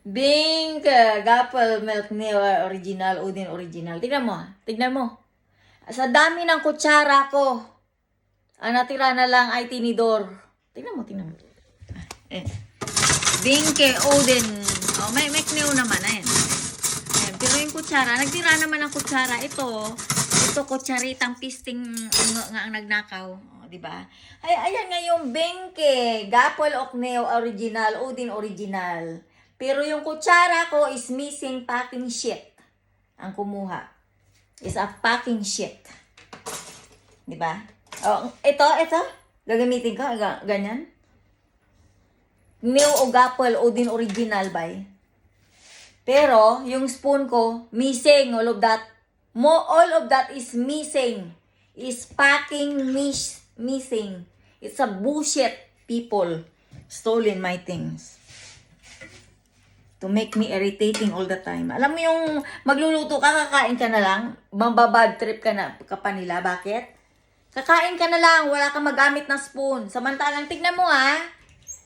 Bing, Gapple, Milk Neo, original, Udin, original. Tignan mo, tignan mo. Sa dami ng kutsara ko, ang natira na lang ay tinidor. Tignan mo, tignan mo. Bingke, Odin. Oh, may Neo naman, ayan. Ayan. Pero yung kutsara, nagtira naman ang kutsara. Ito kutsaritang pisting nga ang nagnakaw. Oh, diba? Ay, ayan nga yung Bingke, Gapple, Neo, original, Udin, original. Pero yung kutsara ko is missing packing sheet. Ang kumuha is a packing sheet. Diba? Oh, ito. Gagamitin ko, ganyan. Neo o Gapple o din original bay. Pero, yung spoon ko, missing. All of that is missing. Is packing missing. It's a bullshit, people. Stolen my things. To make me irritating all the time. Alam mo yung magluluto ka, kakain ka na lang, mambabad trip ka na ka pa nila. Bakit? Kakain ka na lang, wala kang magamit na spoon. Samantalang, tignan mo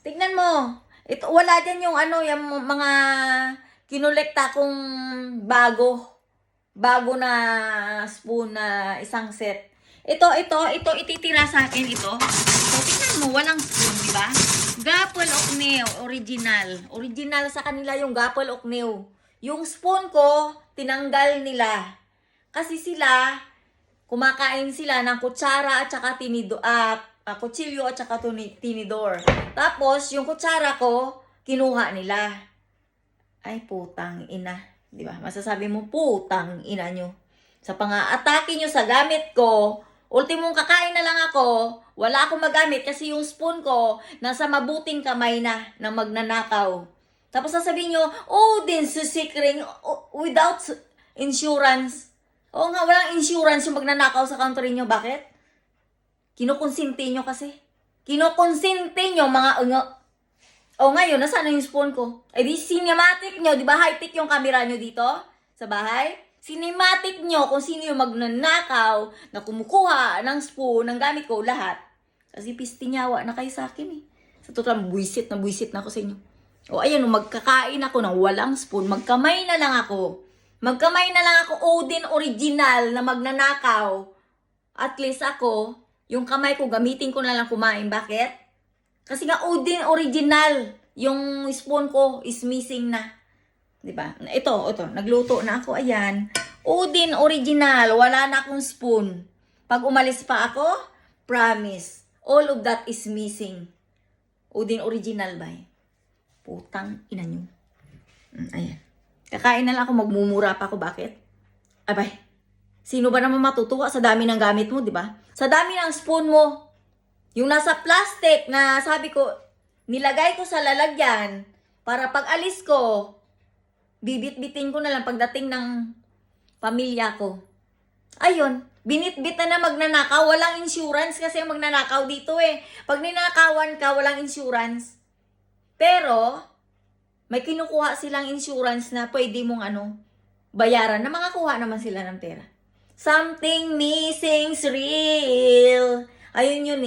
tignan mo. Ito, wala dyan yung yung mga kinolekta kong bago na spoon na isang set. Ito, ititira sa akin ito. So, tignan mo, walang spoon, di ba? Gapple Neo, original. Original sa kanila yung Gapple Neo. Yung spoon ko, tinanggal nila. Kasi sila, kumakain sila ng kutsara at saka kutsilyo at saka tinidor. Tapos, yung kutsara ko, kinuha nila. Ay, putang ina. Di ba? Masasabi mo, putang ina nyo. Sa pang-aatake nyo sa gamit ko, ultimong kakain na lang ako, wala akong magamit kasi yung spoon ko nasa mabuting kamay na magnanakaw. Tapos sasabihin nyo, din susikring without insurance. Oo nga, walang insurance yung magnanakaw sa country nyo. Bakit? Kinukonsinti nyo kasi. Kinukonsinti nyo mga ngayon, nasaan na yung spoon ko? Eh di cinematic nyo, di ba high-tech yung camera nyo dito sa bahay? Cinematic nyo kung sino yung magnanakaw na kumukuha ng spoon, ng gamit ko, lahat. Kasi pistinyawa na kayo sa akin Sa total, buwisit na ako sa inyo. O ayan, magkakain ako ng walang spoon, magkamay na lang ako. Odin original na magnanakaw. At least ako, yung kamay ko, gamitin ko na lang kumain. Bakit? Kasi nga Odin original, yung spoon ko is missing na. Diba? Ito, nagluto na ako, ayan. Odin original, wala na akong spoon. Pag umalis pa ako, promise, all of that is missing. Odin original ba? Putang ina nyo. Ayan. Kakain na lang ako, magmumura pa ako, bakit? Abay, sino ba naman matutuwa sa dami ng gamit mo, diba? Sa dami ng spoon mo, yung nasa plastic na sabi ko, nilagay ko sa lalagyan para pag alis ko, bibit-bitin ko na lang pagdating ng pamilya ko. Ayun, binitbit na magnanakaw. Walang insurance kasi ang magnanakaw dito Pag ninakawan ka, walang insurance. Pero, may kinukuha silang insurance na pwede mong bayaran na makakuha naman sila ng pera. Something missing's real. Ayun yun